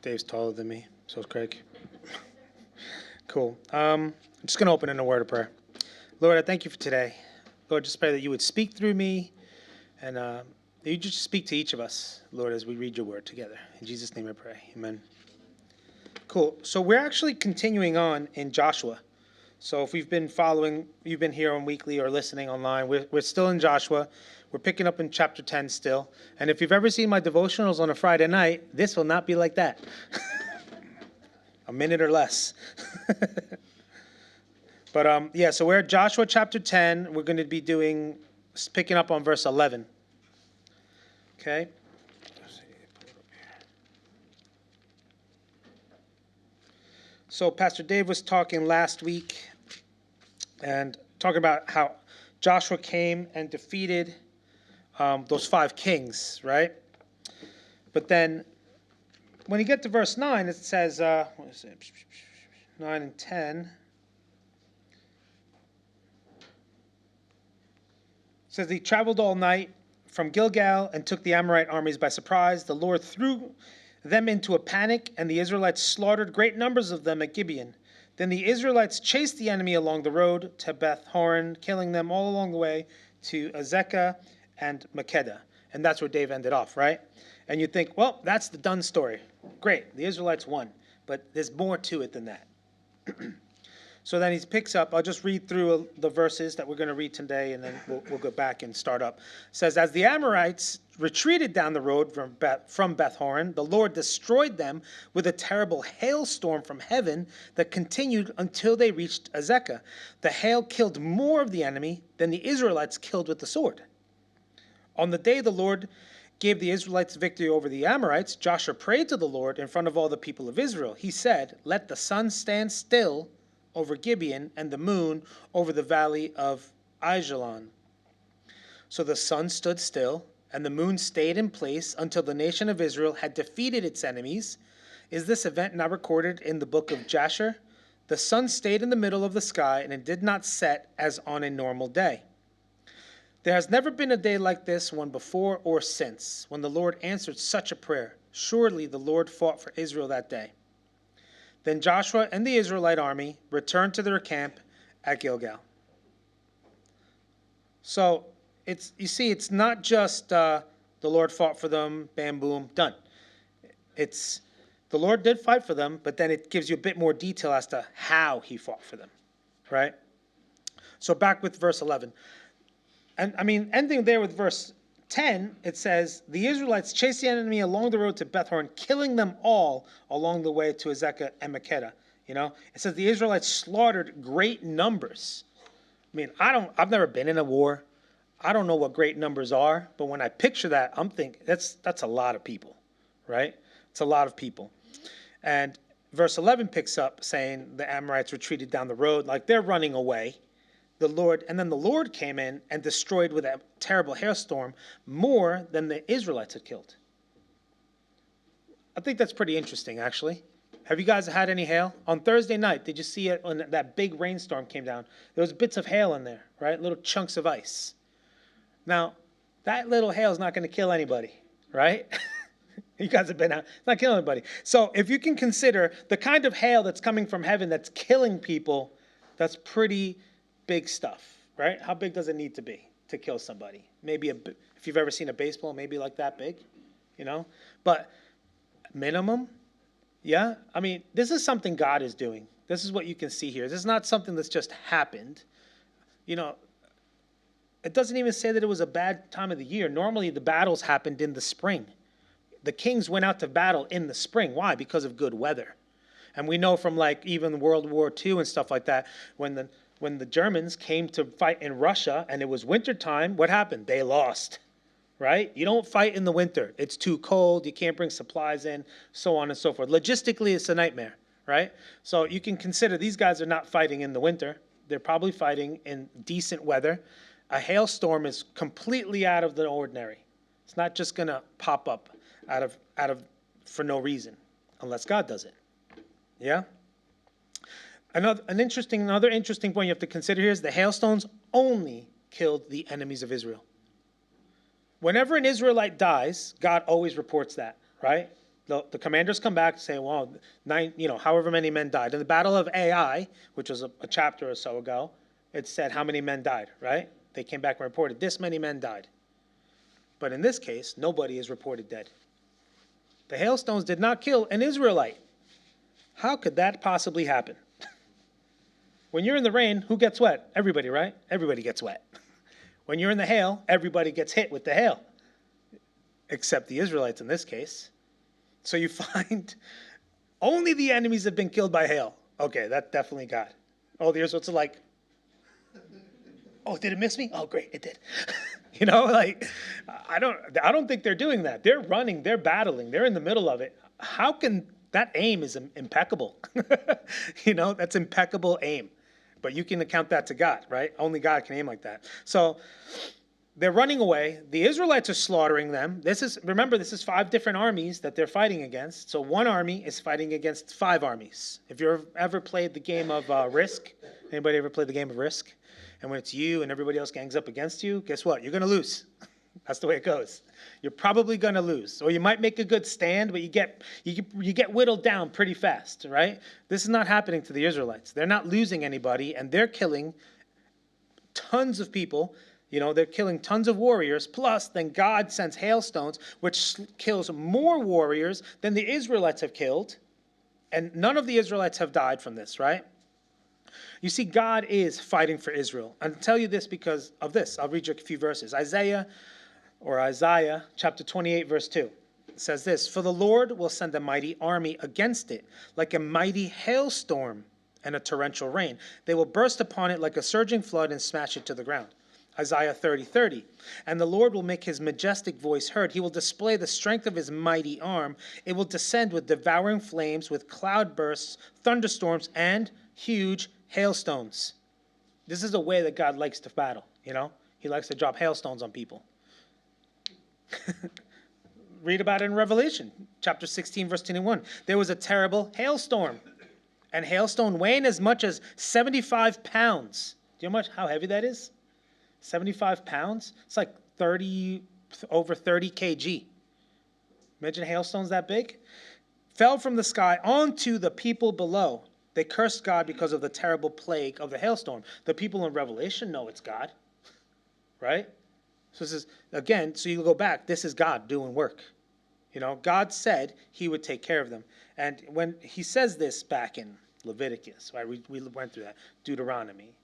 Dave's taller than me. So is Craig. Cool. I'm just going to open in a word of prayer. Lord, I thank you for today. Lord, just pray that you would speak through me and that you just speak to each of us, Lord, as we read your word together. In Jesus' name I pray. Amen. Cool. So we're actually continuing on in Joshua. So if you've been here on weekly or listening online, we're still in Joshua. We're picking up in chapter 10 still. And if you've ever seen my devotionals on a Friday night, this will not be like that. A minute or less. But so we're at Joshua chapter 10. We're going to be picking up on verse 11. Okay. So Pastor Dave was talking last week and talking about how Joshua came and defeated those 5 kings, right? But then when you get to verse 9, it says, 9 and 10. It says, he traveled all night from Gilgal and took the Amorite armies by surprise. The Lord threw them into a panic, and the Israelites slaughtered great numbers of them at Gibeon. Then the Israelites chased the enemy along the road to Beth Horon, killing them all along the way to Azekah and Makkedah. And that's where Dave ended off, right? And you think, well, that's the done story. Great, the Israelites won. But there's more to it than that. So then he picks up, I'll just read through the verses that we're going to read today, and then we'll go back and start up. It says, as the Amorites retreated down the road from Beth Horon, the Lord destroyed them with a terrible hailstorm from heaven that continued until they reached Azekah. The hail killed more of the enemy than the Israelites killed with the sword. On the day the Lord gave the Israelites victory over the Amorites, Joshua prayed to the Lord in front of all the people of Israel. He said, let the sun stand still over Gibeon and the moon over the valley of Aijalon. So the sun stood still, and the moon stayed in place until the nation of Israel had defeated its enemies. Is this event not recorded in the book of Jasher? The sun stayed in the middle of the sky, and it did not set as on a normal day. There has never been a day like this one before or since, when the Lord answered such a prayer. Surely the Lord fought for Israel that day. Then Joshua and the Israelite army returned to their camp at Gilgal. So it's not just the Lord fought for them, bam, boom, done. It's the Lord did fight for them, but then it gives you a bit more detail as to how he fought for them, right? So back with verse 11. And ending there with verse 10, it says, the Israelites chased the enemy along the road to Beth Horon, killing them all along the way to Azekah and Makkedah. It says the Israelites slaughtered great numbers. I've never been in a war. I don't know what great numbers are, but when I picture that, I'm thinking that's a lot of people, right? It's a lot of people. And verse 11 picks up saying the Amorites retreated down the road, like they're running away. Then the Lord came in and destroyed with a terrible hailstorm more than the Israelites had killed. I think that's pretty interesting, actually. Have you guys had any hail? On Thursday night, did you see it when that big rainstorm came down? There was bits of hail in there, right? Little chunks of ice. Now, that little hail is not going to kill anybody, right? You guys have been out. It's not killing anybody. So if you can consider the kind of hail that's coming from heaven that's killing people, that's pretty big stuff, right? How big does it need to be to kill somebody? Maybe if you've ever seen a baseball, maybe like that big, But minimum, yeah? This is something God is doing. This is what you can see here. This is not something that's just happened. It doesn't even say that it was a bad time of the year. Normally, the battles happened in the spring. The kings went out to battle in the spring. Why? Because of good weather. And we know from even World War II and stuff like that, when the Germans came to fight in Russia and it was wintertime, what happened? They lost, right? You don't fight in the winter. It's too cold. You can't bring supplies in, so on and so forth. Logistically, it's a nightmare, right? So you can consider these guys are not fighting in the winter. They're probably fighting in decent weather. A hailstorm is completely out of the ordinary. It's not just going to pop up out of for no reason, unless God does it. Yeah? Another interesting point you have to consider here is the hailstones only killed the enemies of Israel. Whenever an Israelite dies, God always reports that, right? The commanders come back saying, well, however many men died. In the Battle of Ai, which was a chapter or so ago, it said how many men died, right? They came back and reported this many men died. But in this case, nobody is reported dead. The hailstones did not kill an Israelite. How could that possibly happen? When you're in the rain, who gets wet? Everybody, right? Everybody gets wet. When you're in the hail, everybody gets hit with the hail, except the Israelites in this case. So you find only the enemies have been killed by hail. Okay, that definitely got. Oh, the Israelites are like, oh, did it miss me? Oh, great, it did. I don't think they're doing that. They're running, they're battling, they're in the middle of it. How can that aim is impeccable? That's impeccable aim. But you can account that to God, right? Only God can aim like that. So they're running away. The Israelites are slaughtering them. Remember, this is 5 different armies that they're fighting against. So one army is fighting against 5 armies. If you've ever played the game of Risk, anybody ever played the game of Risk? And when it's you and everybody else gangs up against you, guess what? You're going to lose. That's the way it goes. You're probably going to lose. Or you might make a good stand, but you get whittled down pretty fast, right? This is not happening to the Israelites. They're not losing anybody, and they're killing tons of people. They're killing tons of warriors. Plus, then God sends hailstones, which kills more warriors than the Israelites have killed. And none of the Israelites have died from this, right? You see, God is fighting for Israel. I'll tell you this because of this. I'll read you a few verses. Isaiah chapter 28, verse 2. It says this, "For the Lord will send a mighty army against it, like a mighty hailstorm and a torrential rain. They will burst upon it like a surging flood and smash it to the ground." Isaiah 30:30. "And the Lord will make his majestic voice heard. He will display the strength of his mighty arm. It will descend with devouring flames, with cloud bursts, thunderstorms, and huge hailstones." This is a way that God likes to battle, He likes to drop hailstones on people. Read about it in Revelation, chapter 16, verse 21. "There was a terrible hailstorm, and hailstone weighing as much as 75 pounds. Do you know how heavy that is? 75 pounds? It's like over 30 kg. Imagine hailstones that big. "Fell from the sky onto the people below. They cursed God because of the terrible plague of the hailstorm." The people in Revelation know it's God, right? So this is, again, so you go back, this is God doing work. God said he would take care of them. And when he says this back in Leviticus, right, we went through that, Deuteronomy,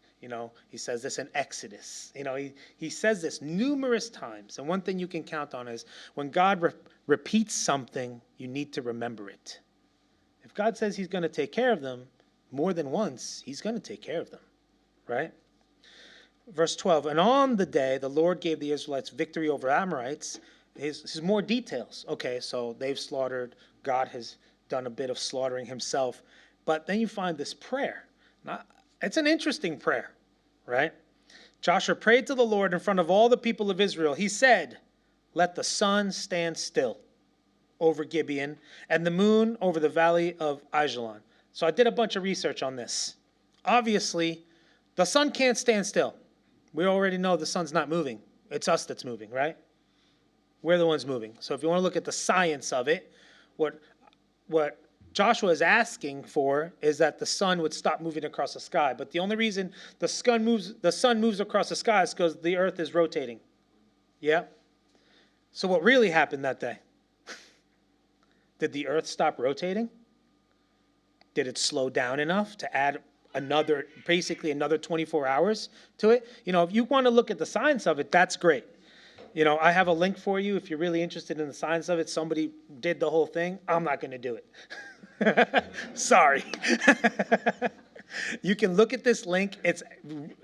he says this in Exodus. He says this numerous times. And one thing you can count on is when God repeats something, you need to remember it. If God says he's going to take care of them more than once, he's going to take care of them, right? Verse 12, "And on the day the Lord gave the Israelites victory over Amorites." Here's more details. Okay, so they've slaughtered. God has done a bit of slaughtering himself. But then you find this prayer. It's an interesting prayer, right? "Joshua prayed to the Lord in front of all the people of Israel. He said, 'Let the sun stand still over Gibeon and the moon over the valley of Ajalon.'" So I did a bunch of research on this. Obviously, the sun can't stand still. We already know the sun's not moving. It's us that's moving, right? We're the ones moving. So if you want to look at the science of it, what Joshua is asking for is that the sun would stop moving across the sky. But the only reason the sun moves across the sky is because the earth is rotating. Yeah? So what really happened that day? Did the earth stop rotating? Did it slow down enough to add basically another 24 hours to it? If you want to look at the science of it, that's great. I have a link for you if you're really interested in the science of it. Somebody did the whole thing. I'm not going to do it. Sorry. You can look at this link. It's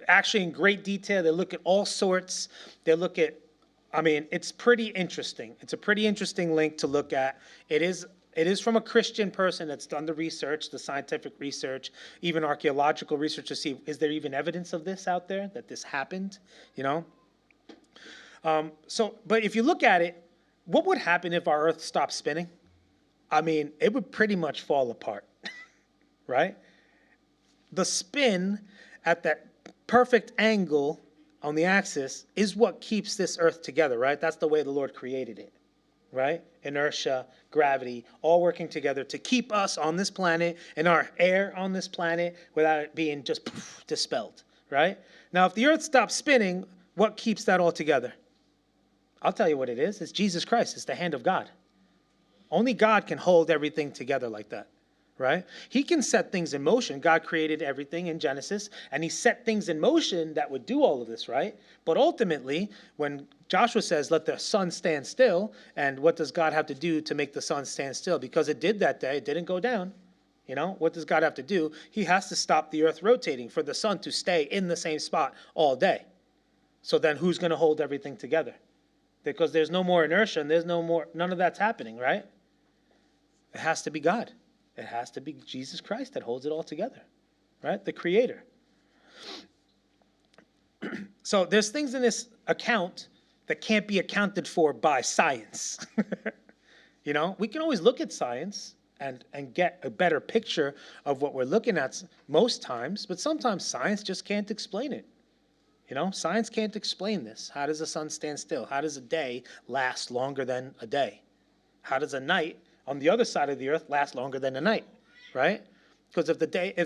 actually in great detail. They look at all sorts. It's pretty interesting. It's a pretty interesting link to look at. It is from a Christian person that's done the research, the scientific research, even archaeological research to see, is there even evidence of this out there, that this happened, But if you look at it, what would happen if our Earth stopped spinning? It would pretty much fall apart, right? The spin at that perfect angle on the axis is what keeps this Earth together, right? That's the way the Lord created it, right? Inertia, gravity, all working together to keep us on this planet and our air on this planet without it being just dispelled, right? Now, if the earth stops spinning, what keeps that all together? I'll tell you what it is. It's Jesus Christ. It's the hand of God. Only God can hold everything together like that, right? He can set things in motion. God created everything in Genesis, and he set things in motion that would do all of this, right? But ultimately, when Joshua says, let the sun stand still, and what does God have to do to make the sun stand still? Because it did that day, it didn't go down. You know, what does God have to do? He has to stop the earth rotating for the sun to stay in the same spot all day. So then who's going to hold everything together? Because there's no more inertia and none of that's happening, right? It has to be God. It has to be Jesus Christ that holds it all together, right? The creator. So there's things in this account that can't be accounted for by science. You know, we can always look at science and get a better picture of what we're looking at most times, but sometimes science just can't explain it. You know, science can't explain this. How does the sun stand still? How does a day last longer than a day? How does a night on the other side of the earth last longer than a night, right? Because if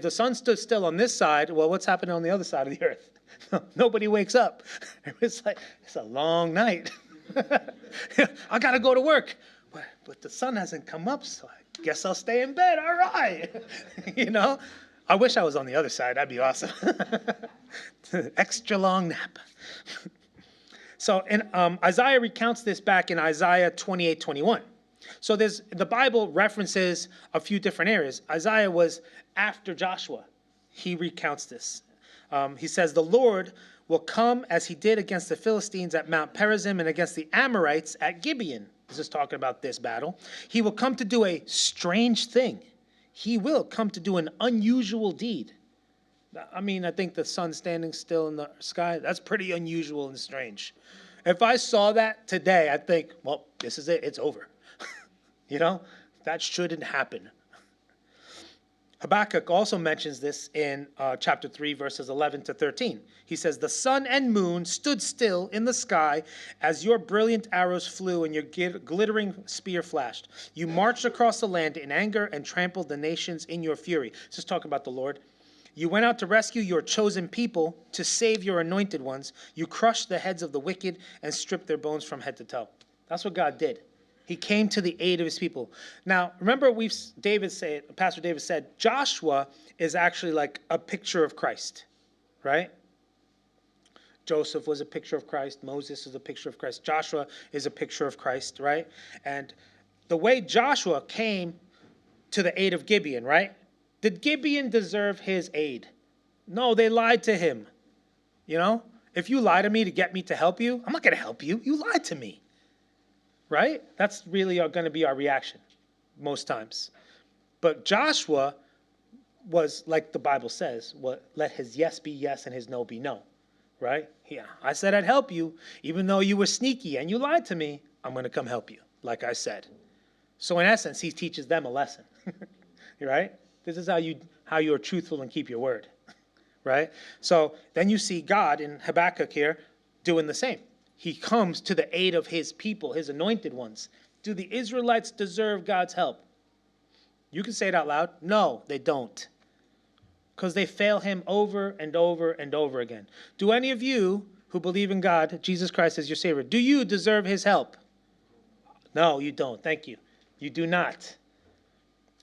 the sun stood still on this side, well, what's happening on the other side of the earth? Nobody wakes up. It's a long night. I got to go to work. But the sun hasn't come up, so I guess I'll stay in bed. All right. You know, I wish I was on the other side. That'd be awesome. Extra long nap. So Isaiah recounts this back in Isaiah 28:21. So the Bible references a few different areas. Isaiah was after Joshua. He recounts this. He says, the Lord will come as he did against the Philistines at Mount Perazim and against the Amorites at Gibeon. This is talking about this battle. He will come to do a strange thing. He will come to do an unusual deed. I mean, I think the sun standing still in the sky, that's pretty unusual and strange. If I saw that today, I'd think, well, this is it. It's over. You know, that shouldn't happen. Habakkuk also mentions this in chapter 3, verses 11 to 13. He says, the sun and moon stood still in the sky as your brilliant arrows flew and your glittering spear flashed. You marched across the land in anger and trampled the nations in your fury. This is talking about the Lord. You went out to rescue your chosen people, to save your anointed ones. You crushed the heads of the wicked and stripped their bones from head to toe. That's what God did. He came to the aid of his people. Now, remember Pastor David said, Joshua is actually like a picture of Christ, right? Joseph was a picture of Christ. Moses is a picture of Christ. Joshua is a picture of Christ, right? And the way Joshua came to the aid of Gibeon, right? Did Gibeon deserve his aid? No, they lied to him. You know, if you lie to me to get me to help you, I'm not going to help you. You lied to me. Right? That's really going to be our reaction most times. But Joshua was, like the Bible says, let his yes be yes and his no be no. Right? Yeah, I said I'd help you. Even though you were sneaky and you lied to me, I'm going to come help you, like I said. So in essence, he teaches them a lesson. Right? This is how you are truthful and keep your word. Right? So then you see God in Habakkuk here doing the same. He comes to the aid of his people, his anointed ones. Do the Israelites deserve God's help? You can say it out loud. No, they don't. Because they fail him over and over and over again. Do any of you who believe in God, Jesus Christ as your Savior, do you deserve his help? No, you don't. Thank you. You do not.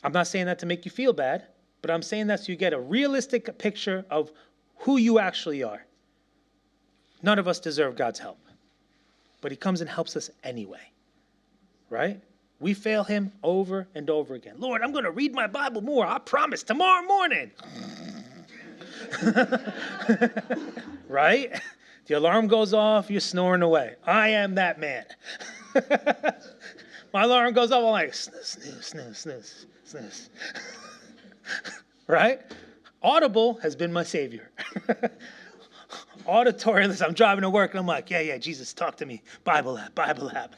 I'm not saying that to make you feel bad, but I'm saying that so you get a realistic picture of who you actually are. None of us deserve God's help. But he comes and helps us anyway, right? We fail him over and over again. Lord, I'm going to read my Bible more. I promise tomorrow morning. Right? The alarm goes off, you're snoring away. I am that man. My alarm goes off, I'm like, snooze, snooze, snooze, snooze. Right? Audible has been my savior. Auditory listen. I'm driving to work and I'm like, yeah, Jesus, talk to me. Bible app.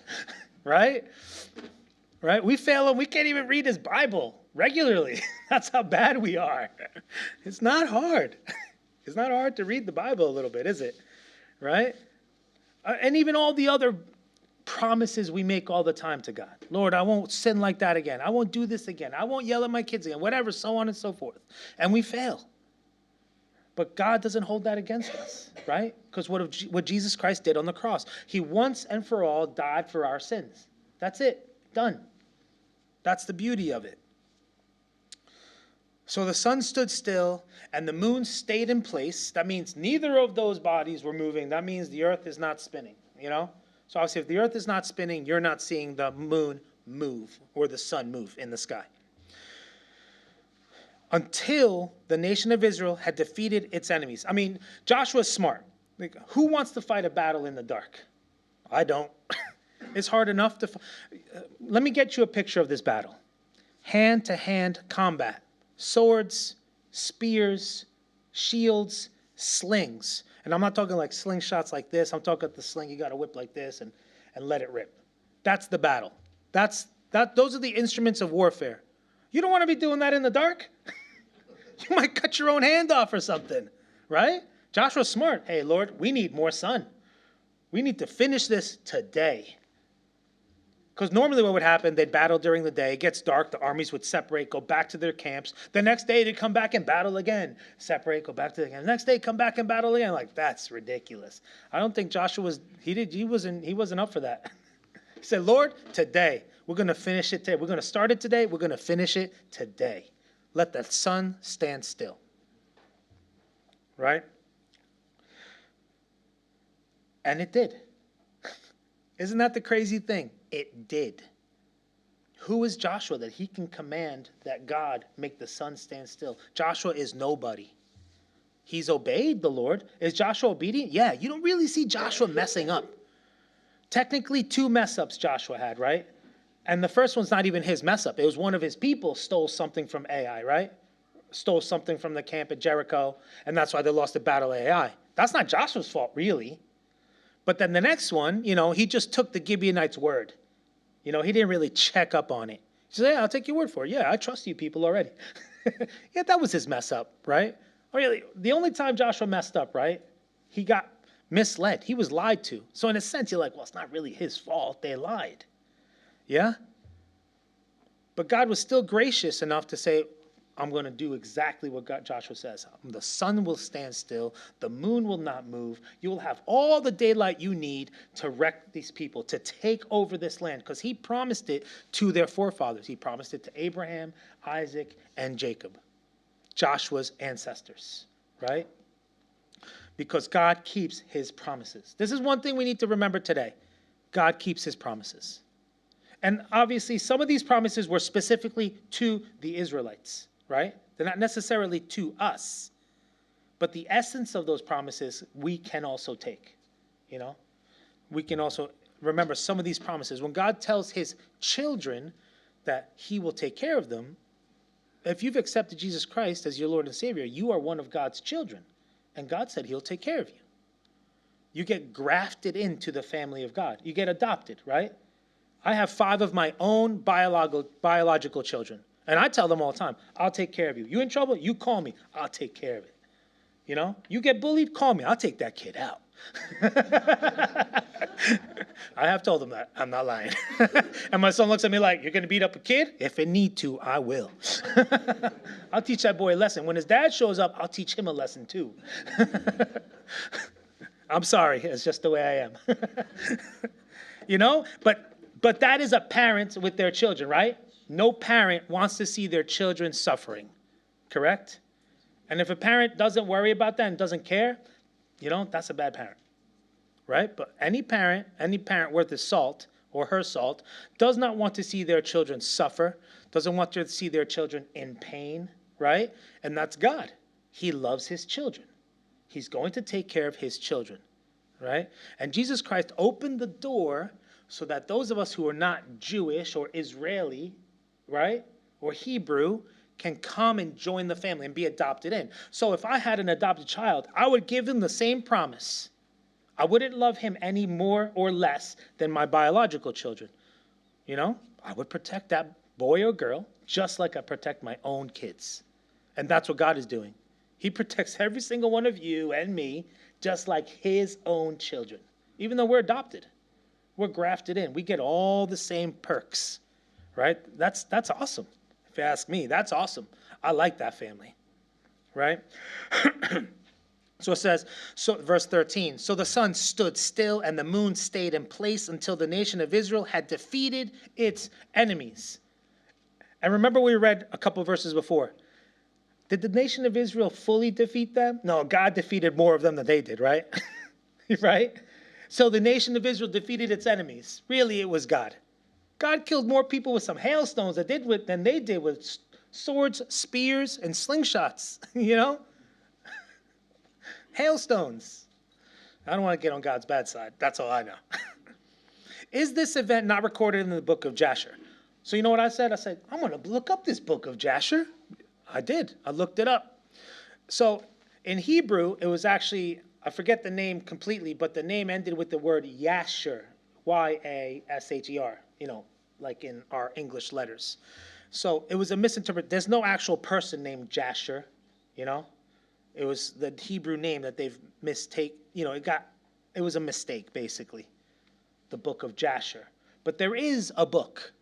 Right? Right? We fail him. We can't even read his Bible regularly. That's how bad we are. It's not hard. It's not hard to read the Bible a little bit, is it? Right? And even all the other promises we make all the time to God. Lord, I won't sin like that again. I won't do this again. I won't yell at my kids again, whatever, so on and so forth. And we fail. But God doesn't hold that against us, right? Because what Jesus Christ did on the cross, he once and for all died for our sins. That's it. Done. That's the beauty of it. So the sun stood still and the moon stayed in place. That means neither of those bodies were moving. That means the earth is not spinning, you know? So obviously if the earth is not spinning, you're not seeing the moon move or the sun move in the sky. Until the nation of Israel had defeated its enemies. I mean, Joshua's smart. Like, who wants to fight a battle in the dark? I don't. It's hard enough to... Let me get you a picture of this battle. Hand-to-hand combat. Swords, spears, shields, slings. And I'm not talking like slingshots like this. I'm talking the sling you got to whip like this and let it rip. That's the battle. Those are the instruments of warfare. You don't want to be doing that in the dark? You might cut your own hand off or something, right? Joshua's smart. Hey, Lord, we need more sun. We need to finish this today. Because normally what would happen, they'd battle during the day. It gets dark. The armies would separate, go back to their camps. The next day, they'd come back and battle again. Separate, go back to the camp. The next day, come back and battle again. Like, that's ridiculous. I don't think Joshua he wasn't up for that. He said, Lord, today, we're going to finish it today. We're going to start it today. We're going to finish it today. Let the sun stand still. Right? And it did. Isn't that the crazy thing? It did. Who is Joshua that he can command that God make the sun stand still? Joshua is nobody. He's obeyed the Lord. Is Joshua obedient? Yeah, you don't really see Joshua messing up. Technically, 2 mess ups Joshua had, right? And the first one's not even his mess up. It was one of his people stole something from Ai, right? Stole something from the camp at Jericho, and that's why they lost the battle of Ai. That's not Joshua's fault, really. But then the next one, he just took the Gibeonites' word. He didn't really check up on it. He said, yeah, I'll take your word for it. Yeah, I trust you people already. Yeah, that was his mess up, right? Or really, the only time Joshua messed up, right? He got misled. He was lied to. So in a sense, you're like, well, it's not really his fault. They lied. Yeah? But God was still gracious enough to say, I'm going to do exactly what Joshua says. The sun will stand still. The moon will not move. You will have all the daylight you need to wreck these people, to take over this land. Because he promised it to their forefathers. He promised it to Abraham, Isaac, and Jacob. Joshua's ancestors, right? Because God keeps his promises. This is one thing we need to remember today. God keeps his promises. And obviously, some of these promises were specifically to the Israelites, right? They're not necessarily to us. But the essence of those promises, we can also take, We can also remember some of these promises. When God tells his children that he will take care of them, if you've accepted Jesus Christ as your Lord and Savior, you are one of God's children. And God said he'll take care of you. You get grafted into the family of God. You get adopted, right? I have 5 of my own biological children. And I tell them all the time, I'll take care of you. You in trouble? You call me. I'll take care of it. You get bullied? Call me. I'll take that kid out. I have told them that. I'm not lying. And my son looks at me like, you're going to beat up a kid? If it need to, I will. I'll teach that boy a lesson. When his dad shows up, I'll teach him a lesson too. I'm sorry. It's just the way I am. But that is a parent with their children, right? No parent wants to see their children suffering, correct? And if a parent doesn't worry about that and doesn't care, that's a bad parent, right? But any parent worth his salt or her salt does not want to see their children suffer, doesn't want to see their children in pain, right? And that's God. He loves his children. He's going to take care of his children, right? And Jesus Christ opened the door so that those of us who are not Jewish or Israeli, right, or Hebrew, can come and join the family and be adopted in. So if I had an adopted child, I would give him the same promise. I wouldn't love him any more or less than my biological children. I would protect that boy or girl just like I protect my own kids. And that's what God is doing. He protects every single one of you and me just like his own children, even though we're adopted. We're grafted in. We get all the same perks, right? That's awesome. If you ask me, that's awesome. I like that family, right? So it says, so verse 13, so the sun stood still and the moon stayed in place until the nation of Israel had defeated its enemies. And remember we read a couple verses before. Did the nation of Israel fully defeat them? No, God defeated more of them than they did, right? Right? So the nation of Israel defeated its enemies. Really, it was God. God killed more people with some hailstones than they did with swords, spears, and slingshots, you know? Hailstones. I don't want to get on God's bad side. That's all I know. Is this event not recorded in the book of Jasher? So you know what I said? I said, I'm going to look up this book of Jasher. I did. I looked it up. So in Hebrew, it was actually, I forget the name completely, but the name ended with the word Yasher, Y-A-S-H-E-R, you know, like in our English letters. So it was a misinterpretation. There's no actual person named Jasher, you know. It was the Hebrew name that they've you know, it was a mistake, basically, the book of Jasher. But there is a book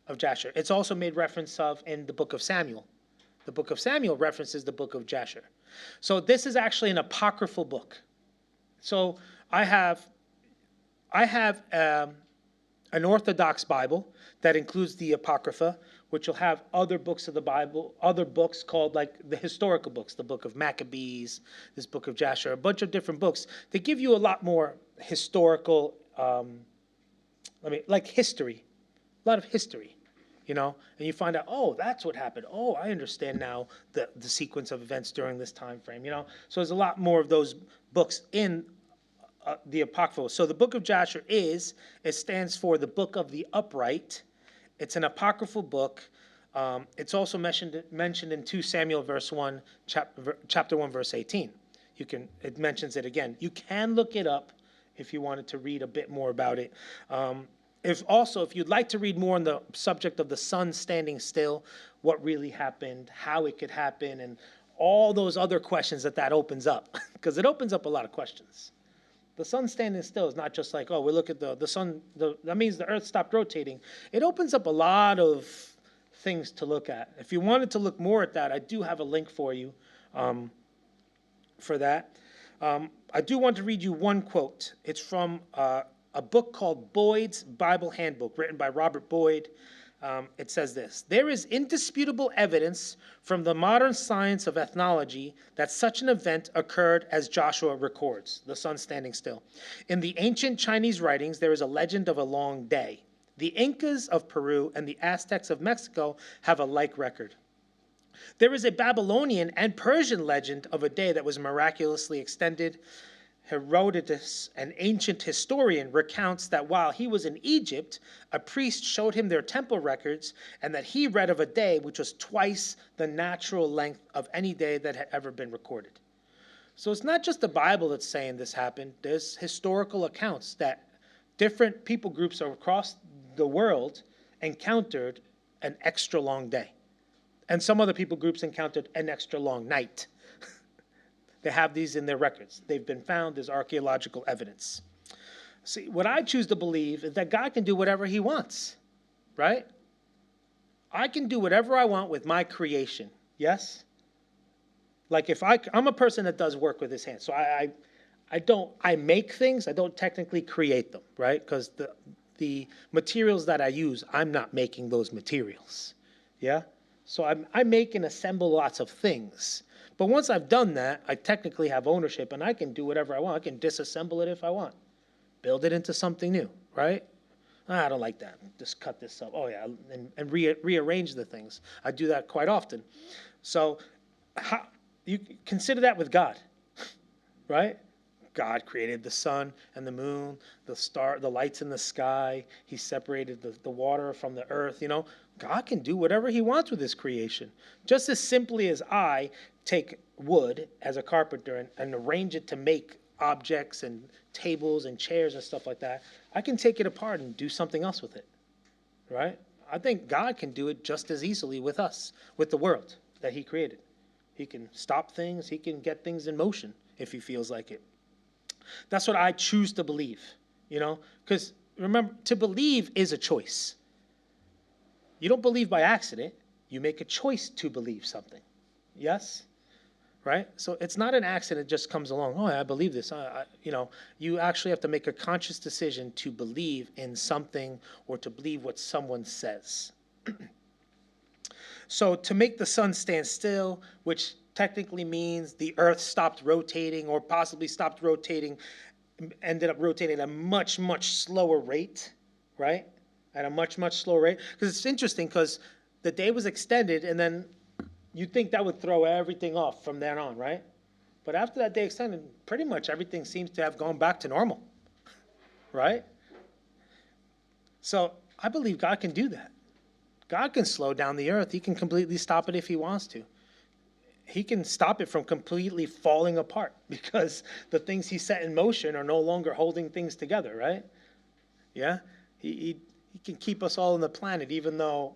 of Jasher. It's also made reference of in the book of Samuel. The book of Samuel references the book of Jasher. So this is actually an apocryphal book. So I have an Orthodox Bible that includes the Apocrypha, which will have other books of the Bible, other books called like the historical books, the book of Maccabees, this book of Jasher, a bunch of different books. They give you a lot more historical, like history, a lot of history, you know, and you find out, oh, that's what happened. Oh, I understand now the sequence of events during this time frame, you know. So there's a lot more of those books in the Apocrypha. So the book of Jasher it stands for the book of the upright. It's an apocryphal book. It's also mentioned in 2 Samuel verse 1, chapter 1, verse 18. It mentions it again. You can look it up if you wanted to read a bit more about it. If you'd like to read more on the subject of the sun standing still, what really happened, how it could happen, and all those other questions that opens up, because it opens up a lot of questions. The sun standing still is not just like, oh, we look at the sun, that means the earth stopped rotating. It opens up a lot of things to look at. If you wanted to look more at that, I do have a link for you for that. I do want to read you one quote. It's from a book called Boyd's Bible Handbook, written by Robert Boyd. It says this: there is indisputable evidence from the modern science of ethnology that such an event occurred as Joshua records, the sun standing still. In the ancient Chinese writings, there is a legend of a long day. The Incas of Peru and the Aztecs of Mexico have a like record. There is a Babylonian and Persian legend of a day that was miraculously extended. Herodotus, an ancient historian, recounts that while he was in Egypt, a priest showed him their temple records and that he read of a day which was twice the natural length of any day that had ever been recorded. So it's not just the Bible that's saying this happened. There's historical accounts that different people groups across the world encountered an extra long day. And some other people groups encountered an extra long night. They have these in their records. They've been found. There's archaeological evidence. See, what I choose to believe is that God can do whatever he wants, right? I can do whatever I want with my creation, yes? Like I'm a person that does work with his hands. So I make things. I don't technically create them, right? Because the materials that I use, I'm not making those materials, yeah? So I make and assemble lots of things. But once I've done that, I technically have ownership, and I can do whatever I want. I can disassemble it if I want. Build it into something new, right? I don't like that. Just cut this up. Oh, yeah, and rearrange the things. I do that quite often. So you consider that with God, right? God created the sun and the moon, the lights in the sky. He separated the water from the earth, you know. God can do whatever he wants with his creation. Just as simply as I take wood as a carpenter and arrange it to make objects and tables and chairs and stuff like that, I can take it apart and do something else with it, right? I think God can do it just as easily with us, with the world that he created. He can stop things. He can get things in motion if he feels like it. That's what I choose to believe, you know, because remember, to believe is a choice. You don't believe by accident. You make a choice to believe something. Yes? Right? So it's not an accident, it just comes along. Oh, I believe this. You actually have to make a conscious decision to believe in something or to believe what someone says. So to make the sun stand still, which technically means the earth stopped rotating or possibly stopped rotating, ended up rotating at a much, much slower rate, right? At a much, much slower rate. Because it's interesting because the day was extended and then you'd think that would throw everything off from then on, right? But after that day extended, pretty much everything seems to have gone back to normal, right? So I believe God can do that. God can slow down the earth. He can completely stop it if he wants to. He can stop it from completely falling apart because the things he set in motion are no longer holding things together, right? Yeah? He can keep us all on the planet even though,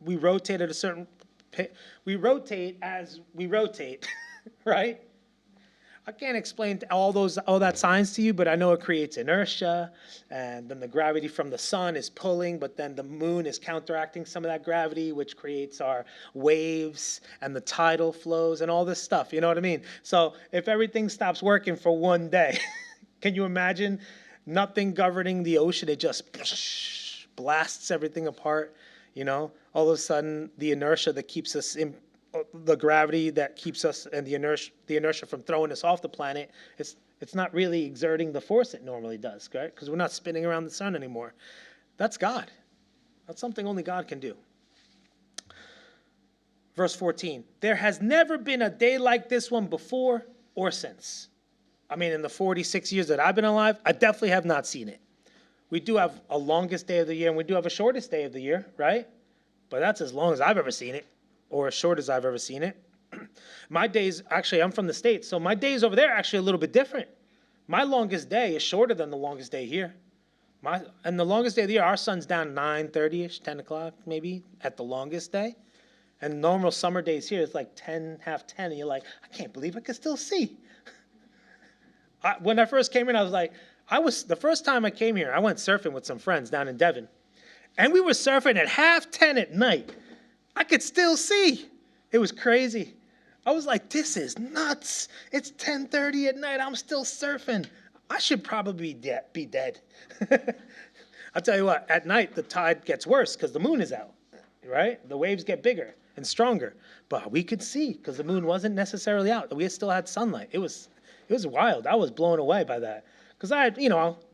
we rotate at a certain, we rotate as we rotate, right? I can't explain all that science to you, but I know it creates inertia, and then the gravity from the sun is pulling, but then the moon is counteracting some of that gravity, which creates our waves and the tidal flows and all this stuff, you know what I mean? So if everything stops working for one day, can you imagine nothing governing the ocean? It just blasts everything apart, all of a sudden the inertia that keeps us in, the gravity that keeps us and the inertia from throwing us off the planet, it's not really exerting the force it normally does, right? Because we're not spinning around the sun anymore. That's God. That's something only God can do. Verse 14, there has never been a day like this one before or since. I mean, in the 46 years that I've been alive, I definitely have not seen it. We do have a longest day of the year and we do have a shortest day of the year, right? But that's as long as I've ever seen it, or as short as I've ever seen it. My days, actually, I'm from the States, so my days over there are actually a little bit different. My longest day is shorter than the longest day here. And the longest day of the year, our sun's down 9:30ish, 10 o'clock maybe, at the longest day. And normal summer days here, it's like 10, half 10, and you're like, I can't believe I can still see. When I first came in, the first time I came here, I went surfing with some friends down in Devon. And we were surfing at half 10 at night. I could still see. It was crazy. I was like, this is nuts. It's 10:30 at night. I'm still surfing. I should probably be dead. I'll tell you what, at night, the tide gets worse because the moon is out, right? The waves get bigger and stronger. But we could see because the moon wasn't necessarily out. We still had sunlight. It was wild. I was blown away by that. Because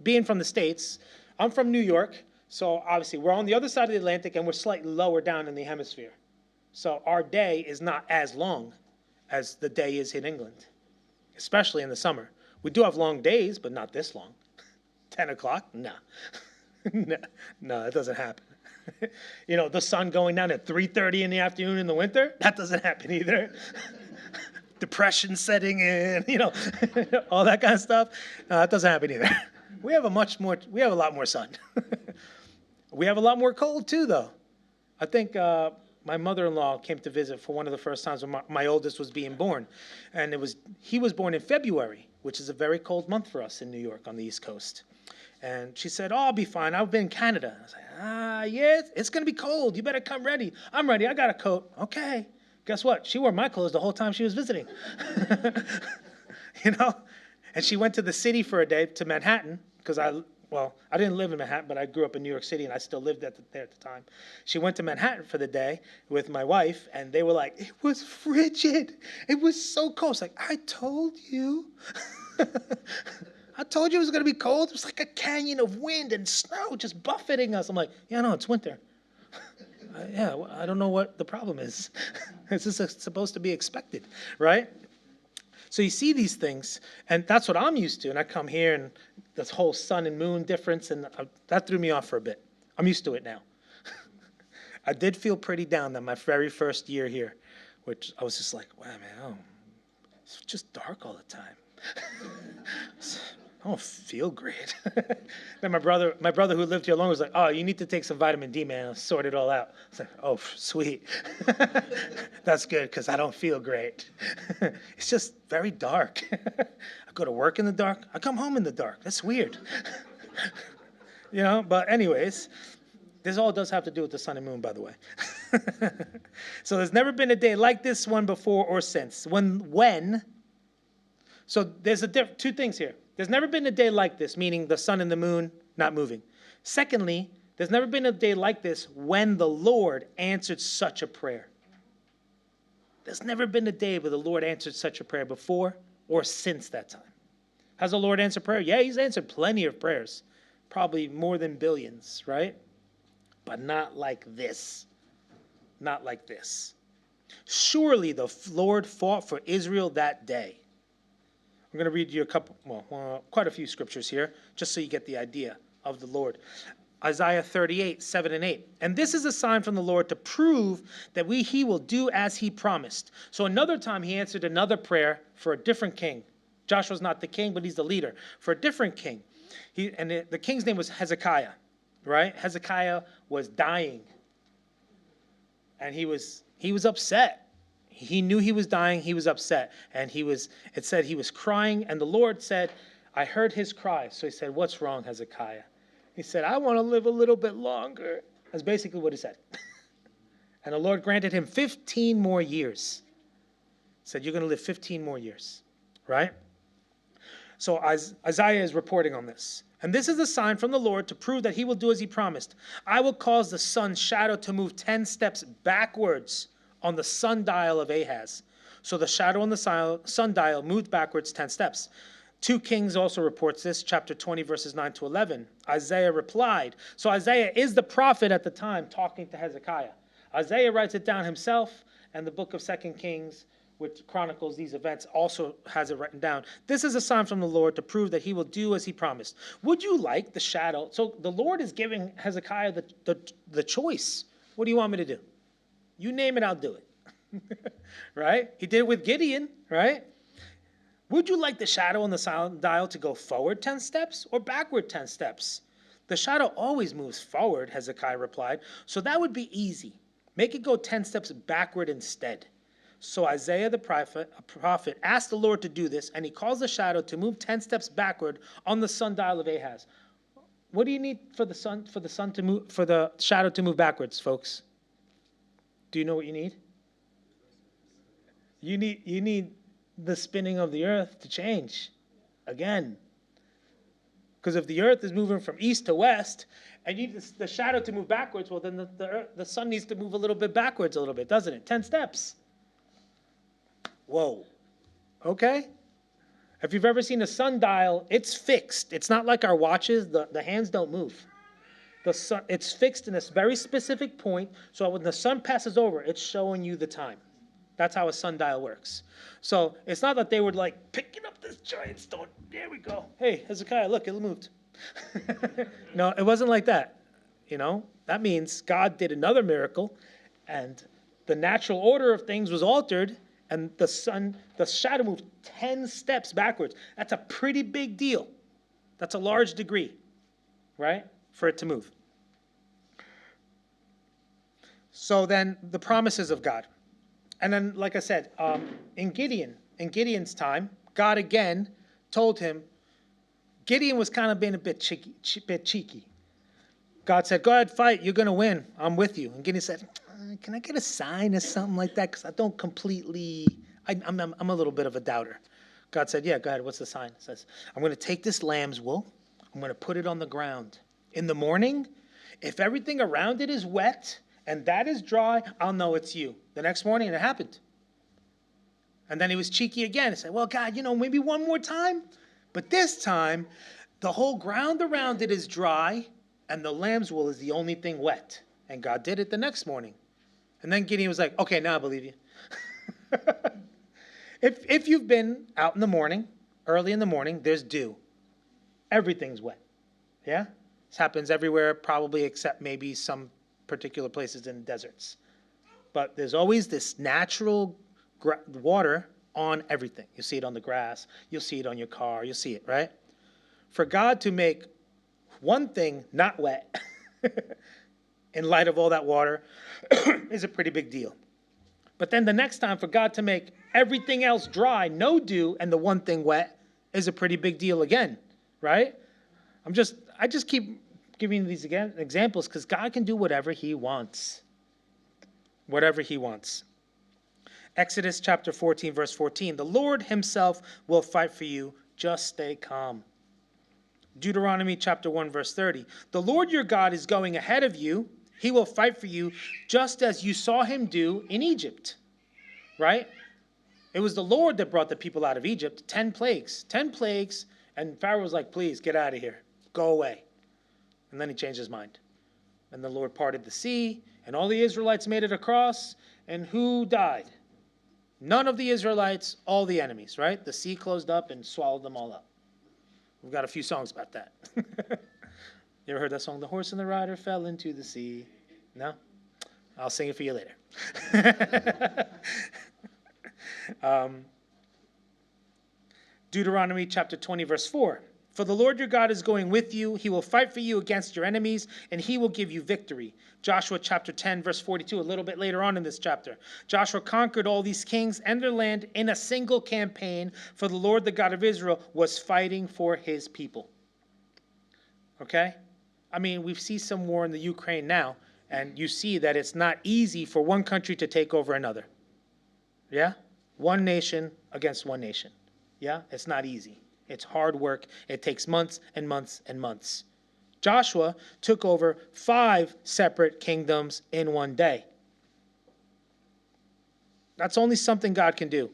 being from the States, I'm from New York. So obviously we're on the other side of the Atlantic and we're slightly lower down in the hemisphere. So our day is not as long as the day is in England, especially in the summer. We do have long days, but not this long. 10 o'clock? No. No, it doesn't happen. The sun going down at 3:30 in the afternoon in the winter? That doesn't happen either. Depression setting in, all that kind of stuff. No, that doesn't happen either. We have a lot more sun. We have a lot more cold too, though. I think my mother-in-law came to visit for one of the first times when my oldest was being born. And he was born in February, which is a very cold month for us in New York on the East Coast. And she said, I'll be fine. I've been in Canada. I was like, yeah, it's going to be cold. You better come ready. I'm ready. I got a coat. Okay. Guess what? She wore my clothes the whole time she was visiting. And she went to the city for a day, to Manhattan, because I didn't live in Manhattan, but I grew up in New York City, and I still lived there at the time. She went to Manhattan for the day with my wife, and they were like, it was frigid. It was so cold. It's like, I told you. I told you it was going to be cold. It was like a canyon of wind and snow just buffeting us. I'm like, yeah, no, it's winter. I don't know what the problem is. This is supposed to be expected, right? So you see these things, and that's what I'm used to. And I come here, and this whole sun and moon difference, and that threw me off for a bit. I'm used to it now. I did feel pretty down that my very first year here, which I was just like, wow, man, it's just dark all the time. I don't feel great. Then my brother who lived here longer was like, oh, you need to take some vitamin D, man. I'll sort it all out. I was like, oh, sweet. That's good because I don't feel great. It's just very dark. I go to work in the dark. I come home in the dark. That's weird. But anyways, this all does have to do with the sun and moon, by the way. So there's never been a day like this one before or since. So there's two things here. There's never been a day like this, meaning the sun and the moon not moving. Secondly, there's never been a day like this when the Lord answered such a prayer. There's never been a day where the Lord answered such a prayer before or since that time. Has the Lord answered prayer? Yeah, he's answered plenty of prayers. Probably more than billions, right? But not like this. Not like this. Surely the Lord fought for Israel that day. I'm going to read you quite a few scriptures here, just so you get the idea of the Lord. Isaiah 38, 7 and 8. And this is a sign from the Lord to prove that he will do as he promised. So another time he answered another prayer for a different king. Joshua's not the king, but he's the leader. For a different king. The king's name was Hezekiah, right? Hezekiah was dying. And he was upset. He knew he was dying. He was upset. And it said he was crying. And the Lord said, I heard his cry. So he said, what's wrong, Hezekiah? He said, I want to live a little bit longer. That's basically what he said. And the Lord granted him 15 more years. He said, you're going to live 15 more years, right? So Isaiah is reporting on this. And this is a sign from the Lord to prove that he will do as he promised. I will cause the sun's shadow to move 10 steps backwards on the sundial of Ahaz. So the shadow on the sundial moved backwards 10 steps. 2 Kings also reports this, chapter 20, verses 9 to 11. Isaiah replied. So Isaiah is the prophet at the time talking to Hezekiah. Isaiah writes it down himself, and the book of 2 Kings, which chronicles these events, also has it written down. This is a sign from the Lord to prove that he will do as he promised. Would you like the shadow? So the Lord is giving Hezekiah the choice. What do you want me to do? You name it, I'll do it. Right? He did it with Gideon, right? Would you like the shadow on the sundial to go forward 10 steps or backward 10 steps? The shadow always moves forward, Hezekiah replied, so that would be easy. Make it go 10 steps backward instead. So Isaiah the prophet asked the Lord to do this, and he caused the shadow to move 10 steps backward on the sundial of Ahaz. What do you need for the shadow to move backwards, folks? Do you know what you need? You need the spinning of the earth to change again. Because if the earth is moving from east to west, and you need the shadow to move backwards, well, then the sun needs to move a little bit backwards a little bit, doesn't it? 10 steps. Whoa. Okay? If you've ever seen a sundial, it's fixed. It's not like our watches. The hands don't move. It's fixed in this very specific point, so when the sun passes over, it's showing you the time. That's how a sundial works. So it's not that they were like picking up this giant stone. There we go. Hey, Hezekiah, look, it moved. No, it wasn't like that. That means God did another miracle, and the natural order of things was altered, and the shadow moved 10 steps backwards. That's a pretty big deal. That's a large degree, right, for it to move. So then the promises of God. And then, like I said, in Gideon's time, God again told him, Gideon was kind of being a bit cheeky. God said, go ahead, fight. You're going to win. I'm with you. And Gideon said, can I get a sign or something like that? Because I don't completely, I'm a little bit of a doubter. God said, yeah, go ahead. What's the sign? It says, I'm going to take this lamb's wool. I'm going to put it on the ground. In the morning, if everything around it is wet and that is dry, I'll know it's you. The next morning, it happened. And then he was cheeky again. He said, well, God, maybe one more time. But this time, the whole ground around it is dry, and the lamb's wool is the only thing wet. And God did it the next morning. And then Gideon was like, okay, now I believe you. If you've been out in the morning, early in the morning, there's dew. Everything's wet. Yeah? This happens everywhere, probably except maybe some particular places in deserts. But there's always this natural water on everything. You see it on the grass. You'll see it on your car. You'll see it, right? For God to make one thing not wet in light of all that water is a pretty big deal. But then the next time for God to make everything else dry, no dew, and the one thing wet is a pretty big deal again, right? I just keep giving these examples because God can do whatever he wants. Whatever he wants. Exodus chapter 14, verse 14. The Lord himself will fight for you. Just stay calm. Deuteronomy chapter 1, verse 30. The Lord your God is going ahead of you. He will fight for you just as you saw him do in Egypt. Right? It was the Lord that brought the people out of Egypt. 10 plagues. 10 plagues. And Pharaoh was like, please get out of here. Go away. And then he changed his mind. And the Lord parted the sea. And all the Israelites made it across. And who died? None of the Israelites, all the enemies, right? The sea closed up and swallowed them all up. We've got a few songs about that. You ever heard that song? The horse and the rider fell into the sea. No? I'll sing it for you later. Deuteronomy chapter 20, verse 4. For the Lord your God is going with you. He will fight for you against your enemies, and he will give you victory. Joshua chapter 10, verse 42, a little bit later on in this chapter. Joshua conquered all these kings and their land in a single campaign, for the Lord, the God of Israel, was fighting for his people. Okay? I mean, we see some war in the Ukraine now, and you see that it's not easy for one country to take over another. Yeah? One nation against one nation. Yeah? It's not easy. It's hard work. It takes months and months and months. Joshua took over 5 separate kingdoms in one day. That's only something God can do.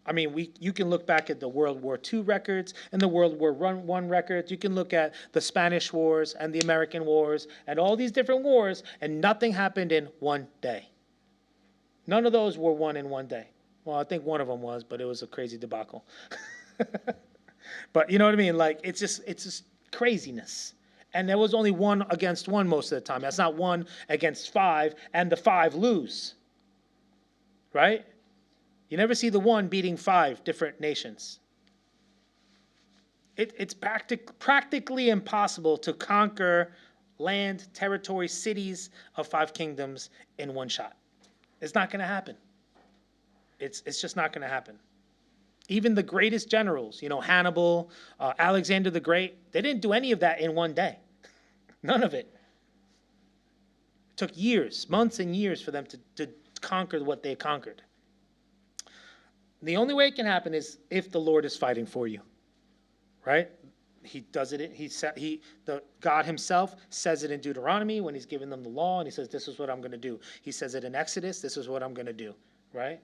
I mean, you can look back at the World War II records and the World War I records. You can look at the Spanish Wars and the American Wars and all these different wars, and nothing happened in one day. None of those were won in one day. Well, I think one of them was, but it was a crazy debacle. But you know what I mean? Like, it's just craziness. And there was only 1 against 1 most of the time. That's not 1 against 5, and the 5 lose. Right? You never see the 1 beating 5 different nations. It's practically impossible to conquer land, territory, cities of 5 kingdoms in one shot. It's not going to happen. It's just not going to happen. Even the greatest generals, Hannibal, Alexander the Great, they didn't do any of that in one day. None of it. It took years, months and years for them to conquer what they conquered. The only way it can happen is if the Lord is fighting for you, right? He does it. God himself says it in Deuteronomy when he's giving them the law, and he says, this is what I'm going to do. He says it in Exodus, this is what I'm going to do, right?